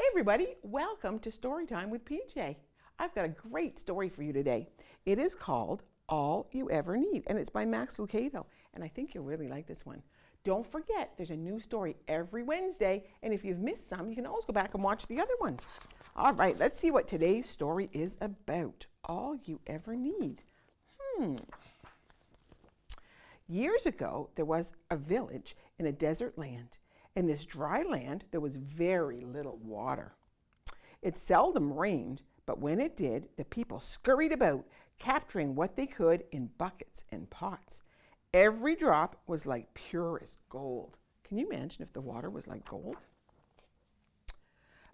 everybody, welcome to Storytime with PJ. I've got a great story for you today. It is called All You Ever Need, and it's by Max Lucado, and I think you'll really like this one. Don't forget, there's a new story every Wednesday, and if you've missed some, you can always go back and watch the other ones. All right, let's see what today's story is about. All You Ever Need. Years ago, there was a village in a desert land. In this dry land, there was very little water. It seldom rained, but when it did, the people scurried about, capturing what they could in buckets and pots. Every drop was like purest gold. Can you imagine if the water was like gold?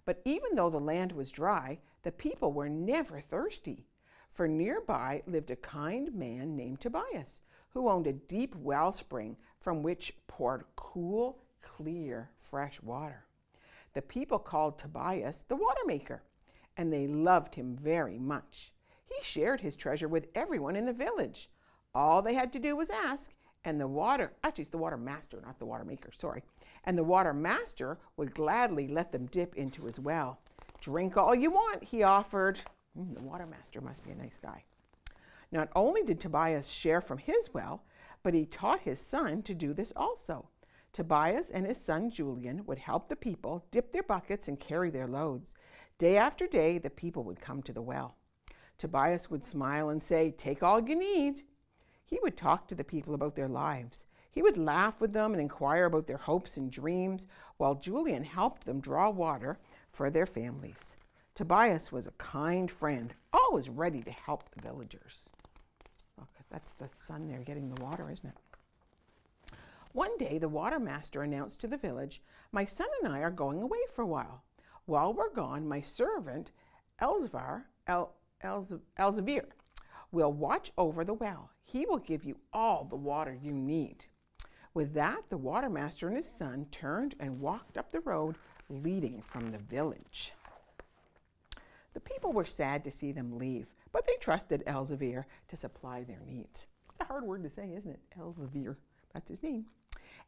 But even though the land was dry, the people were never thirsty. For nearby lived a kind man named Tobias, who owned a deep wellspring from which poured cool, clear, fresh water. The people called Tobias the water maker, and they loved him very much. He shared his treasure with everyone in the village. All they had to do was ask, and the water master, not the water maker, sorry. And the water master would gladly let them dip into his well. Drink all you want, he offered. The water master must be a nice guy. Not only did Tobias share from his well, but he taught his son to do this also. Tobias and his son Julian would help the people dip their buckets and carry their loads. Day after day, the people would come to the well. Tobias would smile and say, "Take all you need." He would talk to the people about their lives. He would laugh with them and inquire about their hopes and dreams, while Julian helped them draw water for their families. Tobias was a kind friend, always ready to help the villagers. Look, that's the son there getting the water, isn't it? One day, the water master announced to the village, "My son and I are going away for a while. While we're gone, my servant, Elzevir, will watch over the well. He will give you all the water you need." With that, the water master and his son turned and walked up the road leading from the village. The people were sad to see them leave, but they trusted Elzevir to supply their needs. It's a hard word to say, isn't it? Elzevir, that's his name.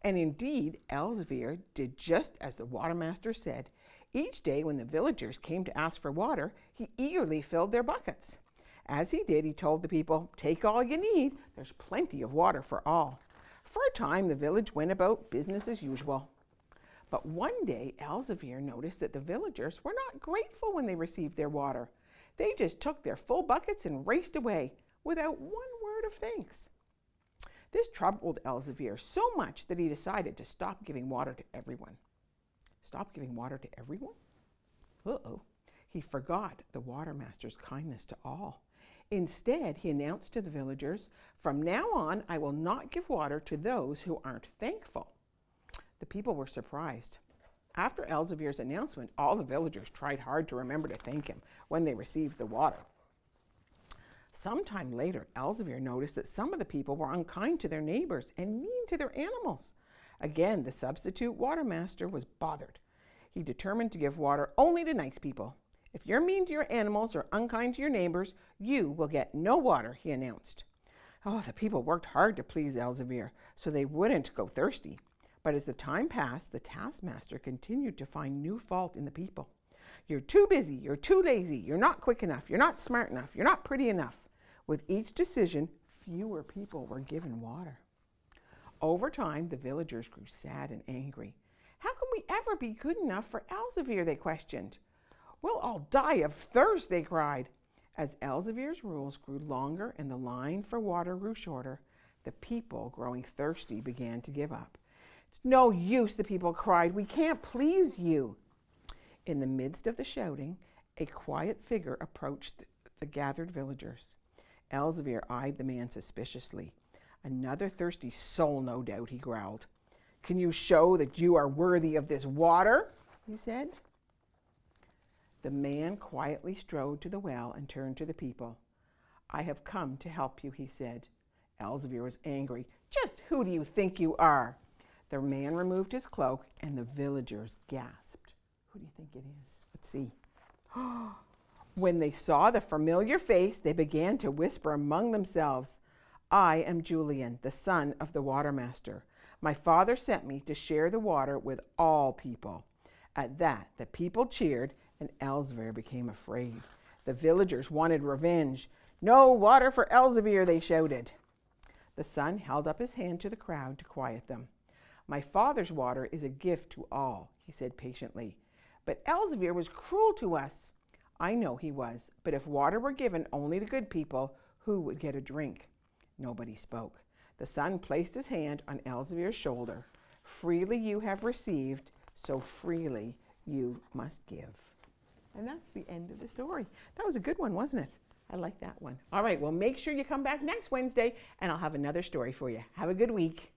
And indeed, Elzevir did just as the water master said. Each day when the villagers came to ask for water, he eagerly filled their buckets. As he did, he told the people, "Take all you need. There's plenty of water for all." For a time, the village went about business as usual. But one day, Elzevir noticed that the villagers were not grateful when they received their water. They just took their full buckets and raced away without one word of thanks. This troubled Elzevir so much that he decided to stop giving water to everyone. Stop giving water to everyone? Uh-oh. He forgot the water master's kindness to all. Instead, he announced to the villagers, "From now on, I will not give water to those who aren't thankful." The people were surprised. After Elzevir's announcement, all the villagers tried hard to remember to thank him when they received the water. Sometime later, Elzevir noticed that some of the people were unkind to their neighbors and mean to their animals. Again, the substitute water master was bothered. He determined to give water only to nice people. "If you're mean to your animals or unkind to your neighbors, you will get no water," he announced. The people worked hard to please Elzevir so they wouldn't go thirsty. But as the time passed, the taskmaster continued to find new fault in the people. "You're too busy, you're too lazy, you're not quick enough, you're not smart enough, you're not pretty enough." With each decision, fewer people were given water. Over time, the villagers grew sad and angry. "How can we ever be good enough for Elzevir?" they questioned. "We'll all die of thirst," they cried. As Elzevir's rules grew longer and the line for water grew shorter, the people, growing thirsty, began to give up. "It's no use," the people cried. "We can't please you." In the midst of the shouting, a quiet figure approached the gathered villagers. Elzevir eyed the man suspiciously. "Another thirsty soul, no doubt," he growled. "Can you show that you are worthy of this water?" he said. The man quietly strode to the well and turned to the people. "I have come to help you," he said. Elzevir was angry. "Just who do you think you are?" The man removed his cloak and the villagers gasped. Who do you think it is? Let's see. When they saw the familiar face, they began to whisper among themselves, "I am Julian, the son of the water master. My father sent me to share the water with all people. At that, the people cheered, and Elzevir became afraid. The villagers wanted revenge. "No water for Elzevir," they shouted. The son held up his hand to the crowd to quiet them. "My father's water is a gift to all," he said patiently. "But Elzevir was cruel to us." "I know he was, but if water were given only to good people, who would get a drink?" Nobody spoke. The son placed his hand on Elzevir's shoulder. "Freely you have received, so freely you must give." And that's the end of the story. That was a good one, wasn't it? I like that one. All right, well, make sure you come back next Wednesday, and I'll have another story for you. Have a good week.